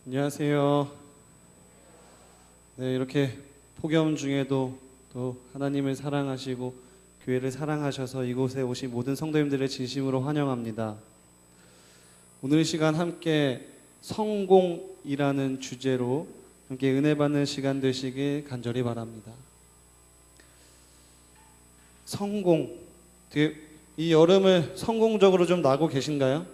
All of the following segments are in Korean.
안녕하세요. 네, 이렇게 폭염 중에도 또 하나님을 사랑하시고 교회를 사랑하셔서 이곳에 오신 모든 성도님들을 진심으로 환영합니다. 오늘 시간 함께 성공이라는 주제로 함께 은혜 받는 시간 되시길 간절히 바랍니다. 성공, 이 여름을 성공적으로 좀 나고 계신가요?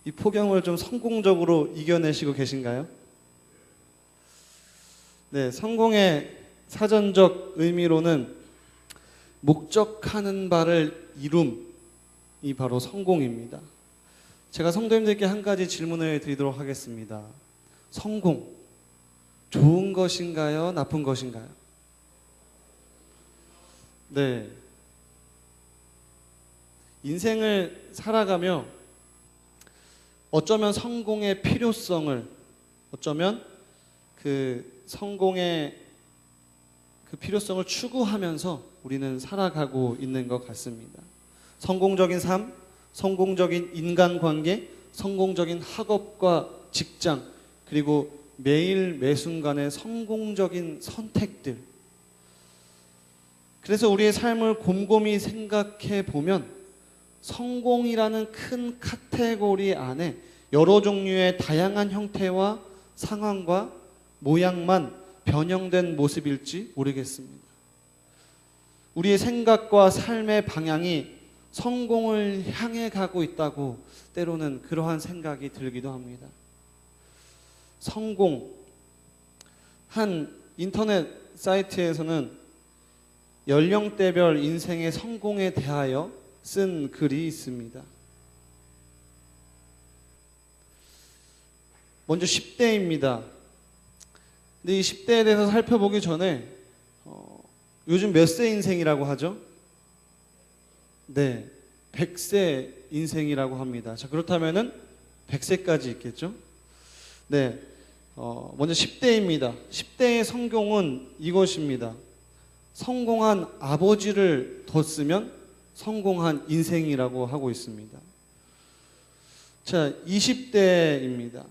이 폭염을 좀 성공적으로 이겨내시고 계신가요? 네, 성공의 사전적 의미로는 목적하는 바를 이룸이 바로 성공입니다. 제가 성도님들께 한 가지 질문을 드리도록 하겠습니다. 성공, 좋은 것인가요? 나쁜 것인가요? 네. 인생을 살아가며 어쩌면 성공의 필요성을, 어쩌면 그 성공의 그 필요성을 추구하면서 우리는 살아가고 있는 것 같습니다. 성공적인 삶, 성공적인 인간관계, 성공적인 학업과 직장, 그리고 매일 매순간의 성공적인 선택들. 그래서 우리의 삶을 곰곰이 생각해 보면 성공이라는 큰 카테고리 안에 여러 종류의 다양한 형태와 상황과 모양만 변형된 모습일지 모르겠습니다. 우리의 생각과 삶의 방향이 성공을 향해 가고 있다고 때로는 그러한 생각이 들기도 합니다. 성공, 한 인터넷 사이트에서는 연령대별 인생의 성공에 대하여 쓴 글이 있습니다. 먼저 10대입니다. 근데 이 10대에 대해서 살펴보기 전에 요즘 몇 세 인생이라고 하죠? 네, 100세 인생이라고 합니다. 자, 그렇다면은 100세까지 있겠죠? 네, 먼저 10대입니다. 10대의 성공은 이것입니다. 성공한 아버지를 뒀으면 성공한 인생이라고 하고 있습니다. 자, 20대입니다.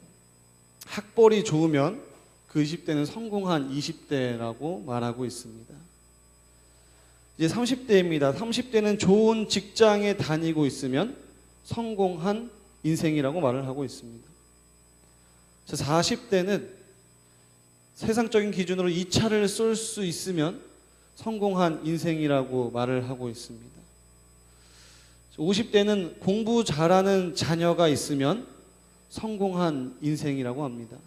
학벌이 좋으면 그 20대는 성공한 20대라고 말하고 있습니다. 이제 30대입니다. 30대는 좋은 직장에 다니고 있으면 성공한 인생이라고 말을 하고 있습니다. 자, 40대는 세상적인 기준으로 2차를 쏠 수 있으면 성공한 인생이라고 말을 하고 있습니다. 50대는 공부 잘하는 자녀가 있으면 성공한 인생이라고 합니다.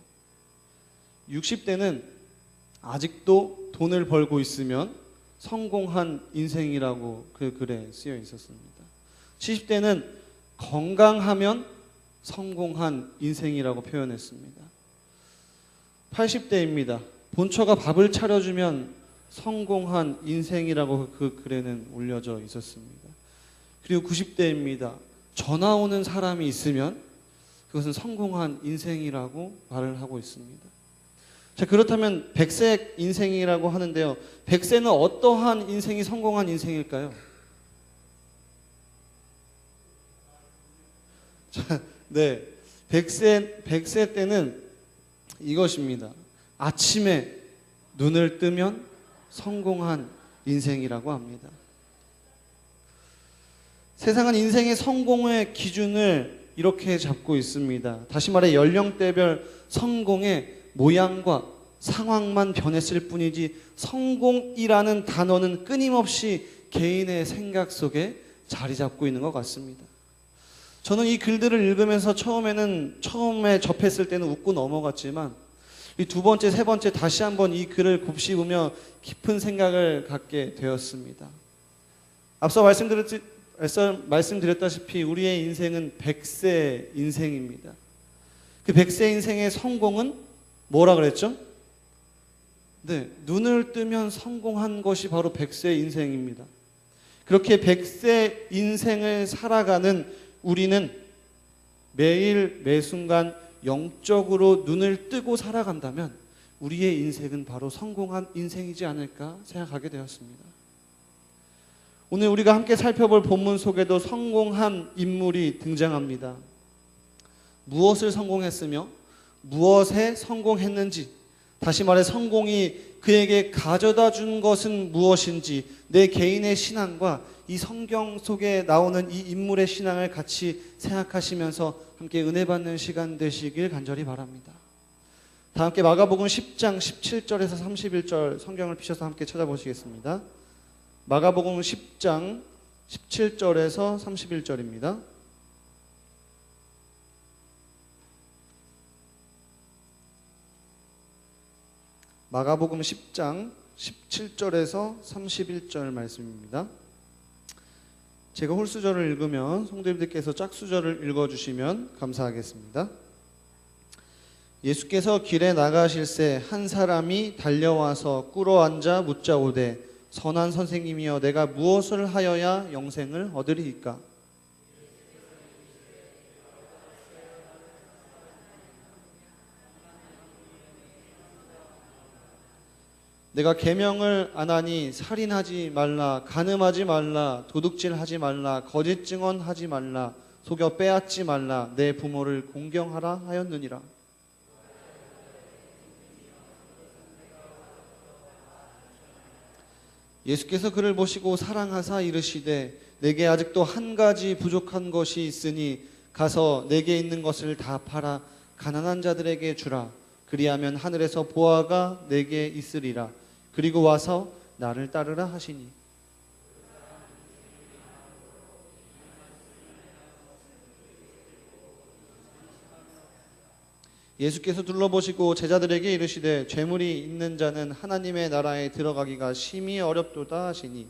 60대는 아직도 돈을 벌고 있으면 성공한 인생이라고 그 글에 쓰여 있었습니다. 70대는 건강하면 성공한 인생이라고 표현했습니다. 80대입니다. 본처가 밥을 차려주면 성공한 인생이라고 그 글에는 올려져 있었습니다. 그리고 90대입니다. 전화 오는 사람이 있으면 그것은 성공한 인생이라고 말을 하고 있습니다. 자, 그렇다면 100세 인생이라고 하는데요. 100세는 어떠한 인생이 성공한 인생일까요? 자, 네. 100세 때는 이것입니다. 아침에 눈을 뜨면 성공한 인생이라고 합니다. 세상은 인생의 성공의 기준을 이렇게 잡고 있습니다. 다시 말해 연령대별 성공의 모양과 상황만 변했을 뿐이지 성공이라는 단어는 끊임없이 개인의 생각 속에 자리 잡고 있는 것 같습니다. 저는 이 글들을 읽으면서 처음에 접했을 때는 웃고 넘어갔지만 이 두 번째, 세 번째 다시 한번 이 글을 곱씹으며 깊은 생각을 갖게 되었습니다. 앞서 말씀드렸다시피 우리의 인생은 100세 인생입니다. 그 100세 인생의 성공은 뭐라 그랬죠? 네, 눈을 뜨면 성공한 것이 바로 100세 인생입니다. 그렇게 100세 인생을 살아가는 우리는 매일 매순간 영적으로 눈을 뜨고 살아간다면 우리의 인생은 바로 성공한 인생이지 않을까 생각하게 되었습니다. 오늘 우리가 함께 살펴볼 본문 속에도 성공한 인물이 등장합니다. 무엇을 성공했으며 무엇에 성공했는지, 다시 말해 성공이 그에게 가져다 준 것은 무엇인지, 내 개인의 신앙과 이 성경 속에 나오는 이 인물의 신앙을 같이 생각하시면서 함께 은혜 받는 시간 되시길 간절히 바랍니다. 다 함께 마가복음 10장 17절에서 31절 성경을 펴셔서 함께 찾아보시겠습니다. 마가복음 10장 17절에서 31절입니다. 마가복음 10장 17절에서 31절 말씀입니다. 제가 홀수절을 읽으면 성도님들께서 짝수절을 읽어주시면 감사하겠습니다. 예수께서 길에 나가실새 한 사람이 달려와서 꿇어앉아 묻자오되 선한 선생님이여 내가 무엇을 하여야 영생을 얻으리이까? 내가 계명을 안 하니 살인하지 말라, 간음하지 말라, 도둑질하지 말라, 거짓 증언하지 말라, 속여 빼앗지 말라, 내 부모를 공경하라 하였느니라. 예수께서 그를 보시고 사랑하사 이르시되 내게 아직도 한 가지 부족한 것이 있으니 가서 내게 있는 것을 다 팔아 가난한 자들에게 주라. 그리하면 하늘에서 보화가 내게 있으리라. 그리고 와서 나를 따르라 하시니. 예수께서 둘러보시고 제자들에게 이르시되 재물이 있는 자는 하나님의 나라에 들어가기가 심히 어렵도다 하시니.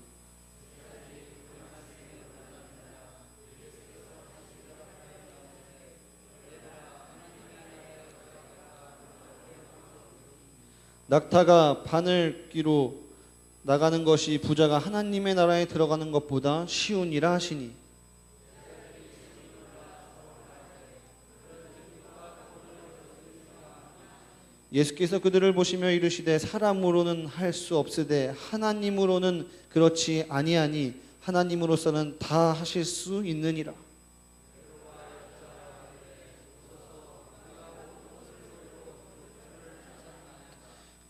낙타가 바늘귀로 나가는 것이 부자가 하나님의 나라에 들어가는 것보다 쉬우니라 하시니. 예수께서 그들을 보시며 이르시되 사람으로는 할 수 없으되 하나님으로는 그렇지 아니하니 하나님으로서는 다 하실 수 있느니라.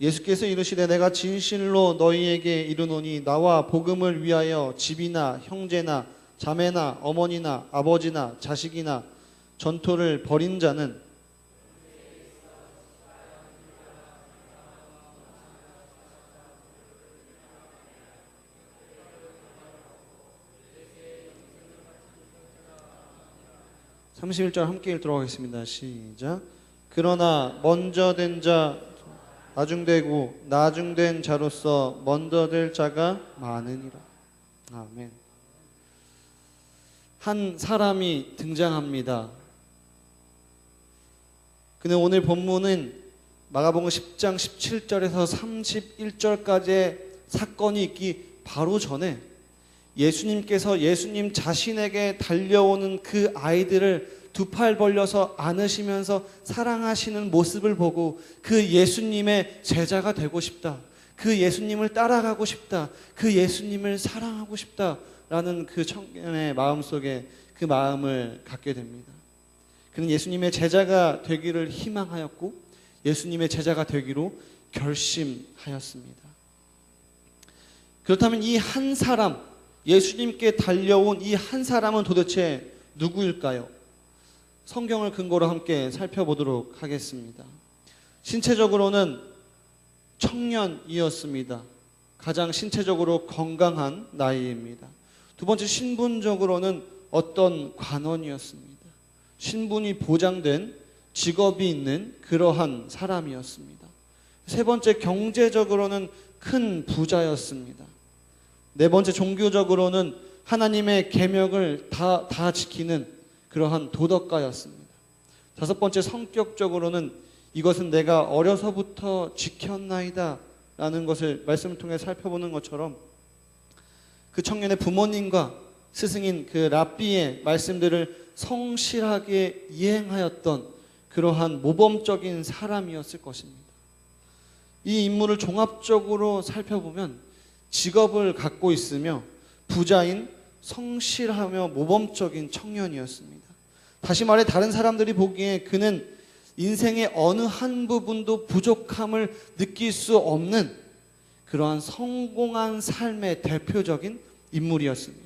예수께서 이르시되 내가 진실로 너희에게 이르노니 나와 복음을 위하여 집이나 형제나 자매나 어머니나 아버지나 자식이나 전토를 벌인 자는 31절 함께 읽도록 하겠습니다. 시작. 그러나 먼저 된 자 나중되고 나중된 자로서 먼저 될 자가 많으니라. 아멘. 한 사람이 등장합니다. 그는 오늘 본문은 마가복음 10장 17절에서 31절까지의 사건이 있기 바로 전에 예수님께서 예수님 자신에게 달려오는 그 아이들을 두 팔 벌려서 안으시면서 사랑하시는 모습을 보고 그 예수님의 제자가 되고 싶다, 그 예수님을 따라가고 싶다, 그 예수님을 사랑하고 싶다라는 그 청년의 마음속에 그 마음을 갖게 됩니다. 그는 예수님의 제자가 되기를 희망하였고 예수님의 제자가 되기로 결심하였습니다. 그렇다면 이 한 사람, 예수님께 달려온 이 한 사람은 도대체 누구일까요? 성경을 근거로 함께 살펴보도록 하겠습니다. 신체적으로는 청년이었습니다. 가장 신체적으로 건강한 나이입니다. 두 번째, 신분적으로는 어떤 관원이었습니다. 신분이 보장된 직업이 있는 그러한 사람이었습니다. 세 번째, 경제적으로는 큰 부자였습니다. 네 번째, 종교적으로는 하나님의 계명을 다 지키는 그러한 도덕가였습니다. 다섯 번째, 성격적으로는 이것은 내가 어려서부터 지켰나이다 라는 것을 말씀을 통해 살펴보는 것처럼 그 청년의 부모님과 스승인 그 랍비의 말씀들을 성실하게 이행하였던 그러한 모범적인 사람이었을 것입니다. 이 인물을 종합적으로 살펴보면 직업을 갖고 있으며 부자인 성실하며 모범적인 청년이었습니다. 다시 말해 다른 사람들이 보기에 그는 인생의 어느 한 부분도 부족함을 느낄 수 없는 그러한 성공한 삶의 대표적인 인물이었습니다.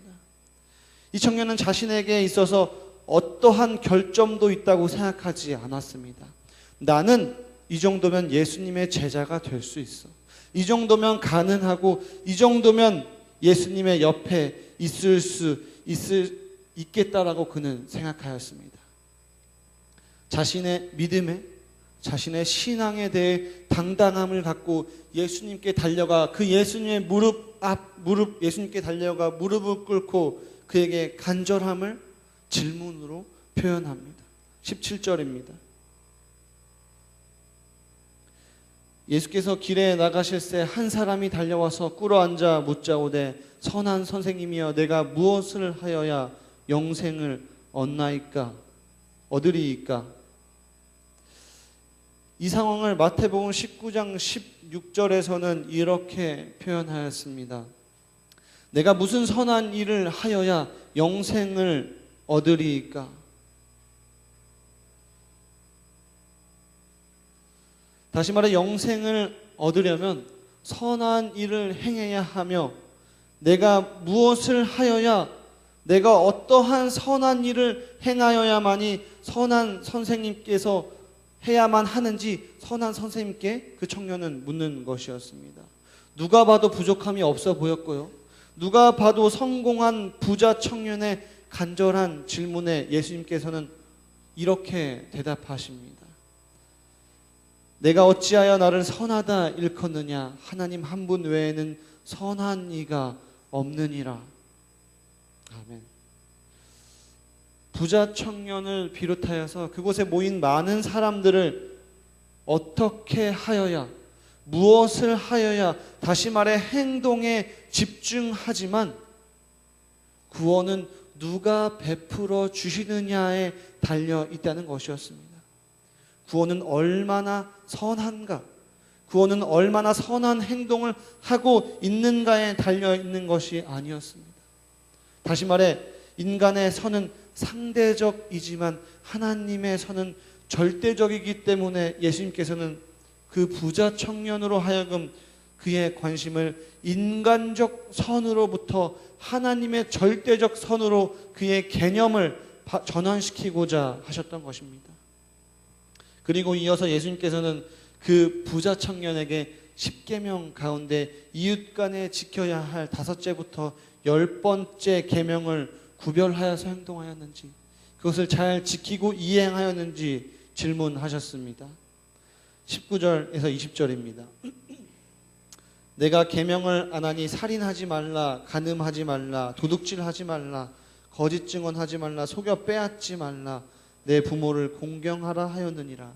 이 청년은 자신에게 있어서 어떠한 결점도 있다고 생각하지 않았습니다. 나는 이 정도면 예수님의 제자가 될 수 있어. 이 정도면 가능하고 이 정도면 예수님의 옆에 있겠다라고 그는 생각하였습니다. 자신의 믿음에, 자신의 신앙에 대해 당당함을 갖고 예수님께 달려가 그 예수님의 예수님께 달려가 무릎을 꿇고 그에게 간절함을 질문으로 표현합니다. 17절입니다. 예수께서 길에 나가실새 한 사람이 달려와서 꿇어앉아 묻자오되 선한 선생님이여 내가 무엇을 하여야 영생을 얻으리이까? 이 상황을 마태복음 19장 16절에서는 이렇게 표현하였습니다. 내가 무슨 선한 일을 하여야 영생을 얻으리이까? 다시 말해 영생을 얻으려면 선한 일을 행해야 하며 내가 무엇을 하여야 내가 어떠한 선한 일을 행하여야만이 선한 선생님께서 해야만 하는지 선한 선생님께 그 청년은 묻는 것이었습니다. 누가 봐도 부족함이 없어 보였고요. 누가 봐도 성공한 부자 청년의 간절한 질문에 예수님께서는 이렇게 대답하십니다. 내가 어찌하여 나를 선하다 일컫느냐? 하나님 한 분 외에는 선한 이가 없느니라. 아멘. 부자 청년을 비롯하여서 그곳에 모인 많은 사람들을 어떻게 하여야, 무엇을 하여야, 다시 말해 행동에 집중하지만 구원은 누가 베풀어 주시느냐에 달려 있다는 것이었습니다. 구원은 얼마나 선한가, 구원은 얼마나 선한 행동을 하고 있는가에 달려 있는 것이 아니었습니다. 다시 말해 인간의 선은 상대적이지만 하나님의 선은 절대적이기 때문에 예수님께서는 그 부자 청년으로 하여금 그의 관심을 인간적 선으로부터 하나님의 절대적 선으로 그의 개념을 전환시키고자 하셨던 것입니다. 그리고 이어서 예수님께서는 그 부자 청년에게 10계명 가운데 이웃 간에 지켜야 할 5제부터 10번째 계명을 구별하여서 행동하였는지, 그것을 잘 지키고 이행하였는지 질문하셨습니다. 19절에서 20절입니다. 내가 계명을 안 하니 살인하지 말라, 간음하지 말라, 도둑질하지 말라, 거짓 증언하지 말라, 속여 빼앗지 말라, 내 부모를 공경하라 하였느니라.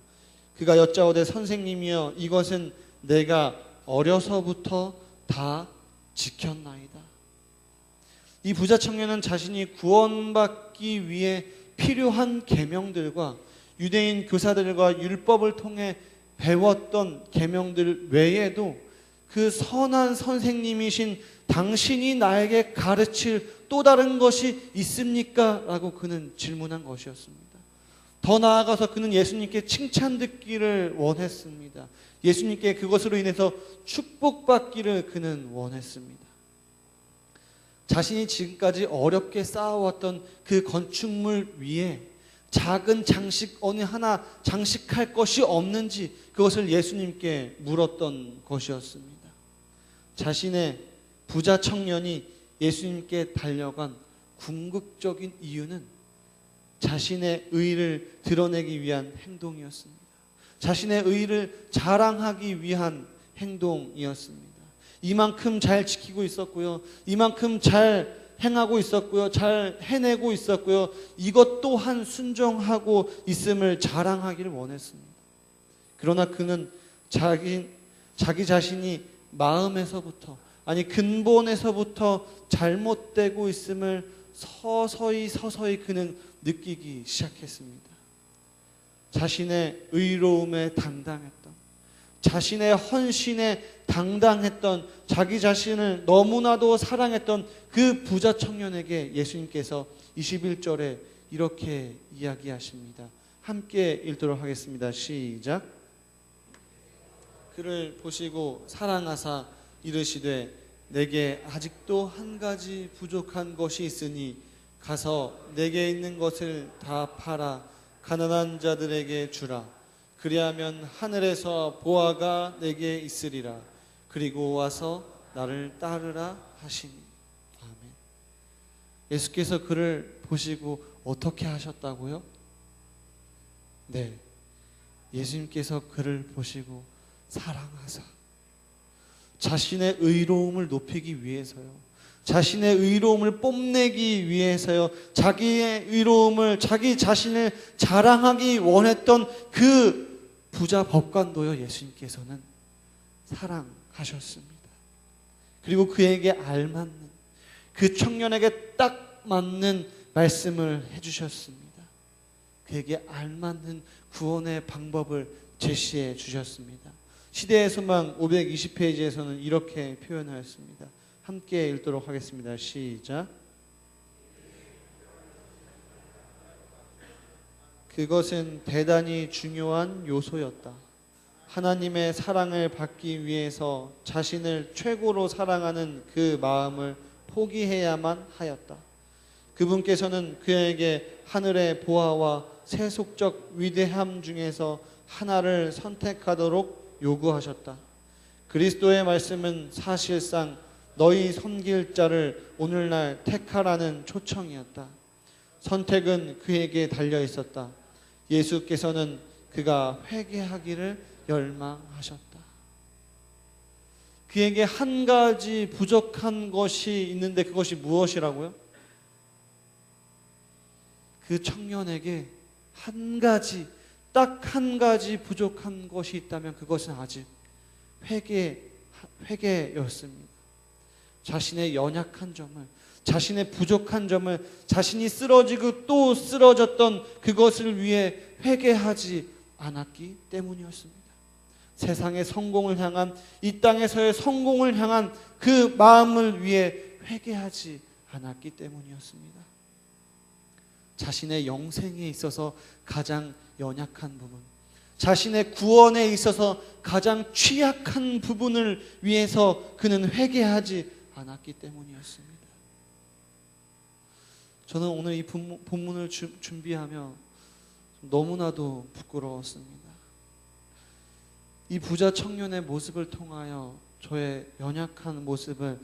그가 여짜오되 선생님이여 이것은 내가 어려서부터 다 지켰나이다. 이 부자 청년은 자신이 구원받기 위해 필요한 계명들과 유대인 교사들과 율법을 통해 배웠던 계명들 외에도 그 선한 선생님이신 당신이 나에게 가르칠 또 다른 것이 있습니까? 라고 그는 질문한 것이었습니다. 더 나아가서 그는 예수님께 칭찬 듣기를 원했습니다. 예수님께 그것으로 인해서 축복받기를 그는 원했습니다. 자신이 지금까지 어렵게 쌓아왔던 그 건축물 위에 작은 장식 어느 하나 장식할 것이 없는지 그것을 예수님께 물었던 것이었습니다. 자신의 부자 청년이 예수님께 달려간 궁극적인 이유는 자신의 의를 드러내기 위한 행동이었습니다. 자신의 의를 자랑하기 위한 행동이었습니다. 이만큼 잘 지키고 있었고요. 이만큼 잘 행하고 있었고요. 잘 해내고 있었고요. 이것 또한 순종하고 있음을 자랑하기를 원했습니다. 그러나 그는 자기 자신이 마음에서부터 아니 근본에서부터 잘못되고 있음을 서서히 그는 느끼기 시작했습니다. 자신의 의로움에 당당했던, 자신의 헌신에 당당했던, 자기 자신을 너무나도 사랑했던 그 부자 청년에게 예수님께서 21절에 이렇게 이야기하십니다. 함께 읽도록 하겠습니다. 시작. 그를 보시고 사랑하사 이르시되 내게 아직도 한 가지 부족한 것이 있으니 가서 내게 있는 것을 다 팔아 가난한 자들에게 주라. 그리하면 하늘에서 보화가 내게 있으리라. 그리고 와서 나를 따르라 하시니. 아멘. 예수께서 그를 보시고 어떻게 하셨다고요? 네, 예수님께서 그를 보시고 사랑하사 자신의 의로움을 높이기 위해서요, 자신의 의로움을 뽐내기 위해서요, 자기의 의로움을, 자기 자신을 자랑하기 원했던 그 부자 법관도요, 예수님께서는 사랑하셨습니다. 그리고 그에게 알맞는, 그 청년에게 딱 맞는 말씀을 해주셨습니다. 그에게 알맞는 구원의 방법을 제시해 주셨습니다. 시대의 소망 520페이지에서는 이렇게 표현하였습니다. 함께 읽도록 하겠습니다. 시작. 그것은 대단히 중요한 요소였다. 하나님의 사랑을 받기 위해서 자신을 최고로 사랑하는 그 마음을 포기해야만 하였다. 그분께서는 그에게 하늘의 보화와 세속적 위대함 중에서 하나를 선택하도록 요구하셨다. 그리스도의 말씀은 사실상 너희 섬길 자를 오늘날 택하라는 초청이었다. 선택은 그에게 달려 있었다. 예수께서는 그가 회개하기를 열망하셨다. 그에게 한 가지 부족한 것이 있는데 그것이 무엇이라고요? 그 청년에게 한 가지, 딱 한 가지 부족한 것이 있다면 그것은 아직 회개였습니다. 자신의 연약한 점을, 자신의 부족한 점을, 자신이 쓰러지고 또 쓰러졌던 그것을 위해 회개하지 않았기 때문이었습니다. 세상의 성공을 향한, 이 땅에서의 성공을 향한 그 마음을 위해 회개하지 않았기 때문이었습니다. 자신의 영생에 있어서 가장 연약한 부분, 자신의 구원에 있어서 가장 취약한 부분을 위해서 그는 회개하지 않았기 때문이었습니다. 저는 오늘 이 본문을 준비하며 너무나도 부끄러웠습니다. 이 부자 청년의 모습을 통하여 저의 연약한 모습을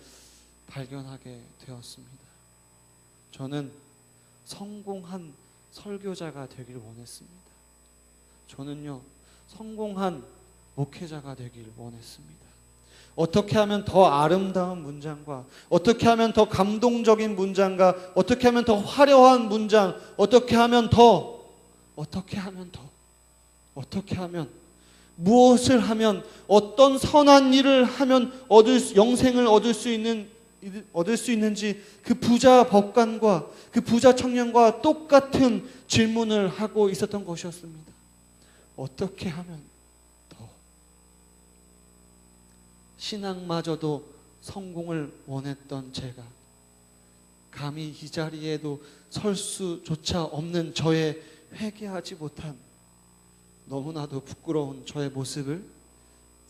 발견하게 되었습니다. 저는 성공한 설교자가 되길 원했습니다. 저는요, 성공한 목회자가 되길 원했습니다. 어떻게 하면 더 아름다운 문장과, 어떻게 하면 더 감동적인 문장과, 어떻게 하면 더 화려한 문장, 어떻게 하면 무엇을 하면, 어떤 선한 일을 하면 영생을 얻을 수 있는지 그 부자 법관과 그 부자 청년과 똑같은 질문을 하고 있었던 것이었습니다. 어떻게 하면 더, 신앙마저도 성공을 원했던 제가 감히 이 자리에도 설 수조차 없는 저의 회개하지 못한 너무나도 부끄러운 저의 모습을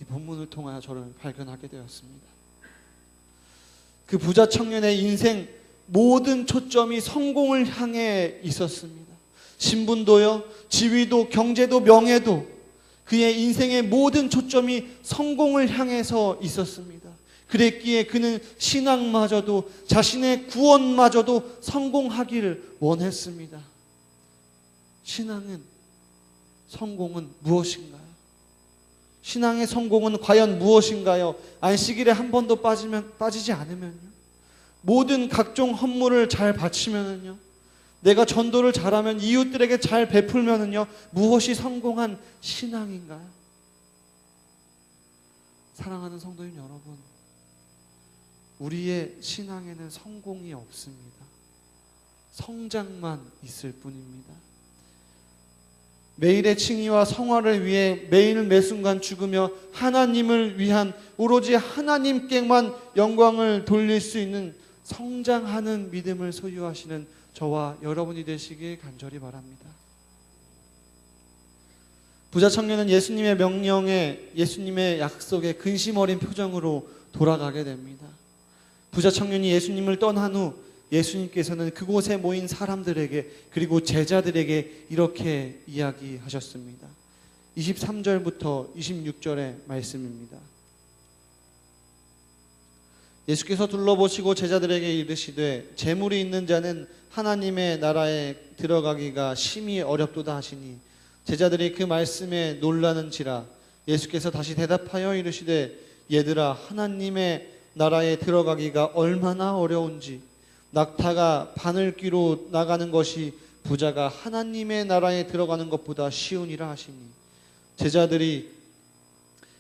이 본문을 통하여 저를 발견하게 되었습니다. 그 부자 청년의 인생 모든 초점이 성공을 향해 있었습니다. 신분도요, 지위도, 경제도, 명예도, 그의 인생의 모든 초점이 성공을 향해서 있었습니다. 그랬기에 그는 신앙마저도, 자신의 구원마저도 성공하기를 원했습니다. 성공은 무엇인가요? 신앙의 성공은 과연 무엇인가요? 안식일에 한 번도 빠지지 않으면요, 모든 각종 헌물을 잘 바치면은요, 내가 전도를 잘하면, 이웃들에게 잘 베풀면은요, 무엇이 성공한 신앙인가요? 사랑하는 성도님 여러분, 우리의 신앙에는 성공이 없습니다. 성장만 있을 뿐입니다. 매일의 칭의와 성화를 위해 매일 매순간 죽으며 하나님을 위한, 오로지 하나님께만 영광을 돌릴 수 있는 성장하는 믿음을 소유하시는 저와 여러분이 되시길 간절히 바랍니다. 부자 청년은 예수님의 명령에, 예수님의 약속에 근심 어린 표정으로 돌아가게 됩니다. 부자 청년이 예수님을 떠난 후 예수님께서는 그곳에 모인 사람들에게 그리고 제자들에게 이렇게 이야기하셨습니다. 23절부터 26절의 말씀입니다. 예수께서 둘러보시고 제자들에게 이르시되 재물이 있는 자는 하나님의 나라에 들어가기가 심히 어렵도다 하시니 제자들이 그 말씀에 놀라는지라. 예수께서 다시 대답하여 이르시되 얘들아, 하나님의 나라에 들어가기가 얼마나 어려운지 낙타가 바늘귀로 나가는 것이 부자가 하나님의 나라에 들어가는 것보다 쉬우니라 하시니 제자들이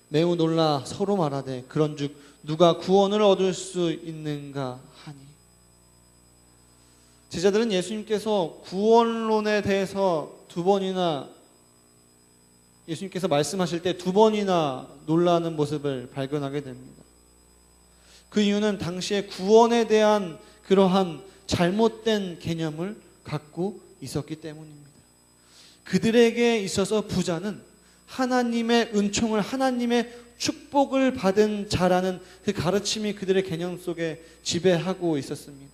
매우 놀라 서로 말하되 그런즉 누가 구원을 얻을 수 있는가 하니. 제자들은 예수님께서 구원론에 대해서 예수님께서 말씀하실 때 두 번이나 놀라는 모습을 발견하게 됩니다. 그 이유는 당시에 구원에 대한 그러한 잘못된 개념을 갖고 있었기 때문입니다. 그들에게 있어서 부자는 하나님의 은총을, 하나님의 축복을 받은 자라는 그 가르침이 그들의 개념 속에 지배하고 있었습니다.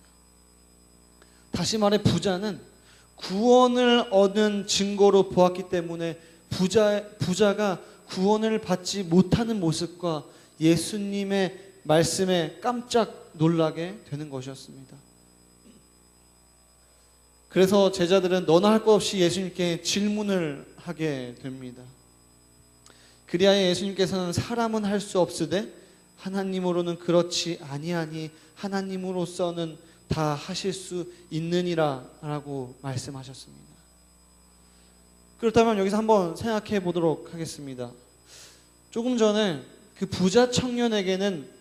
다시 말해 부자는 구원을 얻은 증거로 보았기 때문에 부자가 구원을 받지 못하는 모습과 예수님의 말씀에 깜짝 놀라게 되는 것이었습니다. 그래서 제자들은 너나 할 것 없이 예수님께 질문을 하게 됩니다. 그리하여 예수님께서는 사람은 할 수 없으되 하나님으로는 그렇지 아니하니 하나님으로서는 다 하실 수 있느니라 라고 말씀하셨습니다. 그렇다면 여기서 한번 생각해 보도록 하겠습니다. 조금 전에 그 부자 청년에게는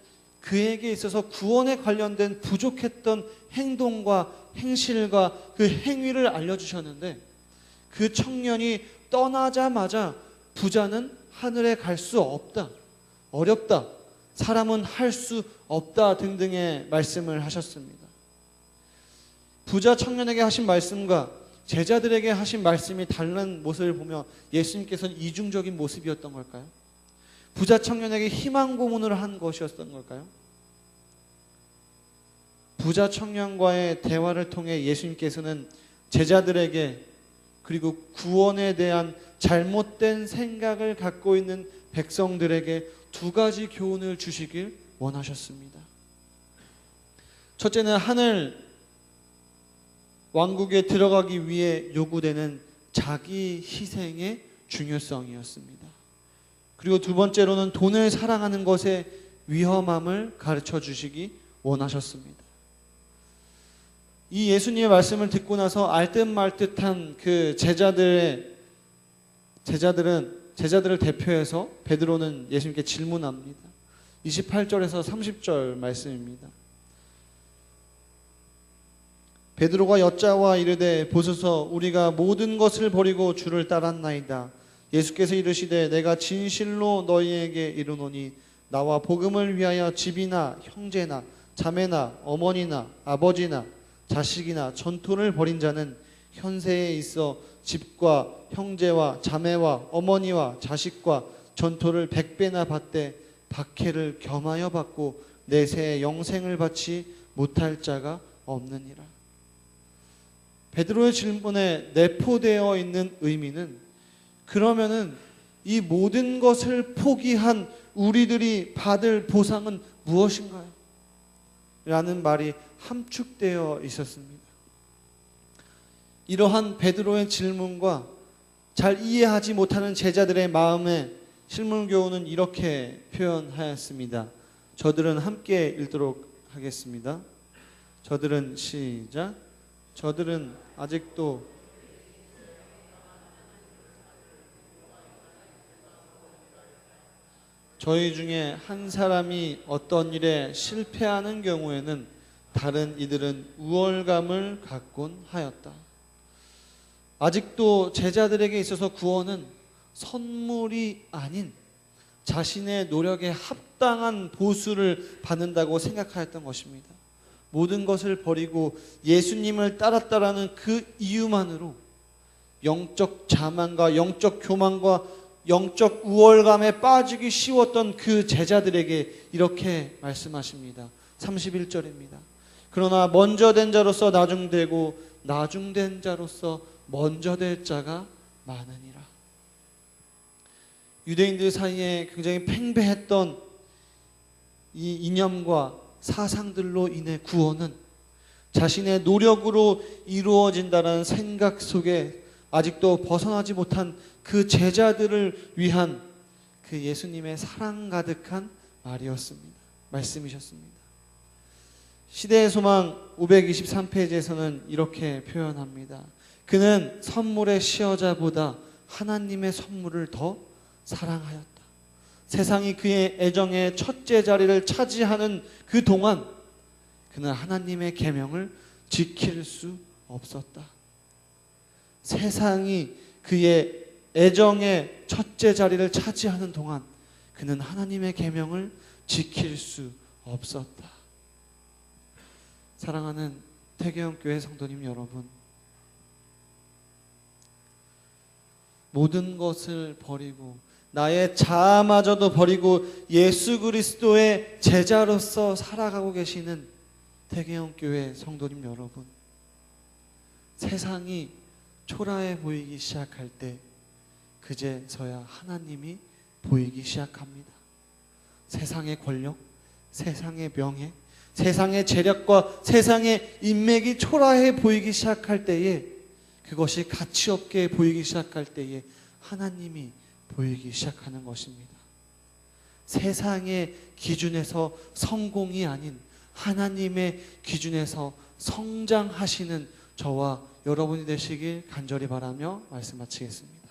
그에게 있어서 구원에 관련된 부족했던 행동과 행실과 그 행위를 알려주셨는데 그 청년이 떠나자마자 부자는 하늘에 갈 수 없다, 어렵다, 사람은 할 수 없다 등등의 말씀을 하셨습니다. 부자 청년에게 하신 말씀과 제자들에게 하신 말씀이 다른 모습을 보며 예수님께서는 이중적인 모습이었던 걸까요? 부자 청년에게 희망 고문을 한 것이었던 걸까요? 부자 청년과의 대화를 통해 예수님께서는 제자들에게 그리고 구원에 대한 잘못된 생각을 갖고 있는 백성들에게 두 가지 교훈을 주시길 원하셨습니다. 첫째는 하늘 왕국에 들어가기 위해 요구되는 자기 희생의 중요성이었습니다. 그리고 두 번째로는 돈을 사랑하는 것의 위험함을 가르쳐 주시기 원하셨습니다. 이 예수님의 말씀을 듣고 나서 알듯말듯한 그 제자들을 대표해서 베드로는 예수님께 질문합니다. 28절에서 30절 말씀입니다. 베드로가 여짜와 이르되 보소서 우리가 모든 것을 버리고 주를 따랐나이다. 예수께서 이르시되 내가 진실로 너희에게 이르노니 나와 복음을 위하여 집이나 형제나 자매나 어머니나 아버지나 자식이나 전토를 벌인 자는 현세에 있어 집과 형제와 자매와 어머니와 자식과 전토를 100배나 받되 박해를 겸하여 받고 내세에 영생을 받지 못할 자가 없느니라. 베드로의 질문에 내포되어 있는 의미는 그러면은 이 모든 것을 포기한 우리들이 받을 보상은 무엇인가요? 라는 말이 함축되어 있었습니다. 이러한 베드로의 질문과 잘 이해하지 못하는 제자들의 마음에 실물교훈은 이렇게 표현하였습니다. 저들은 함께 읽도록 하겠습니다. 저들은 시작. 저들은 아직도 저희 중에 한 사람이 어떤 일에 실패하는 경우에는 다른 이들은 우월감을 갖곤 하였다. 아직도 제자들에게 있어서 구원은 선물이 아닌 자신의 노력에 합당한 보수를 받는다고 생각하였던 것입니다. 모든 것을 버리고 예수님을 따랐다라는 그 이유만으로 영적 자만과 영적 교만과 영적 우월감에 빠지기 쉬웠던 그 제자들에게 이렇게 말씀하십니다. 31절입니다. 그러나 먼저 된 자로서 나중되고 나중된 자로서 먼저 될 자가 많으니라. 유대인들 사이에 굉장히 팽배했던 이 이념과 사상들로 인해 구원은 자신의 노력으로 이루어진다는 생각 속에 아직도 벗어나지 못한 그 제자들을 위한 그 예수님의 사랑 가득한 말씀이셨습니다. 시대의 소망 523페이지에서는 이렇게 표현합니다. 그는 선물의 시여자보다 하나님의 선물을 더 사랑하였다. 세상이 그의 애정의 첫째 자리를 차지하는 그 동안 그는 하나님의 계명을 지킬 수 없었다. 세상이 그의 애정의 첫째 자리를 차지하는 동안 그는 하나님의 계명을 지킬 수 없었다. 사랑하는 태계원교회 성도님 여러분, 모든 것을 버리고 나의 자아마저도 버리고 예수 그리스도의 제자로서 살아가고 계시는 태계원교회 성도님 여러분, 세상이 초라해 보이기 시작할 때 그제서야 하나님이 보이기 시작합니다. 세상의 권력, 세상의 명예, 세상의 재력과 세상의 인맥이 초라해 보이기 시작할 때에, 그것이 가치 없게 보이기 시작할 때에 하나님이 보이기 시작하는 것입니다. 세상의 기준에서 성공이 아닌 하나님의 기준에서 성장하시는 저와 여러분이 되시길 간절히 바라며 말씀 마치겠습니다.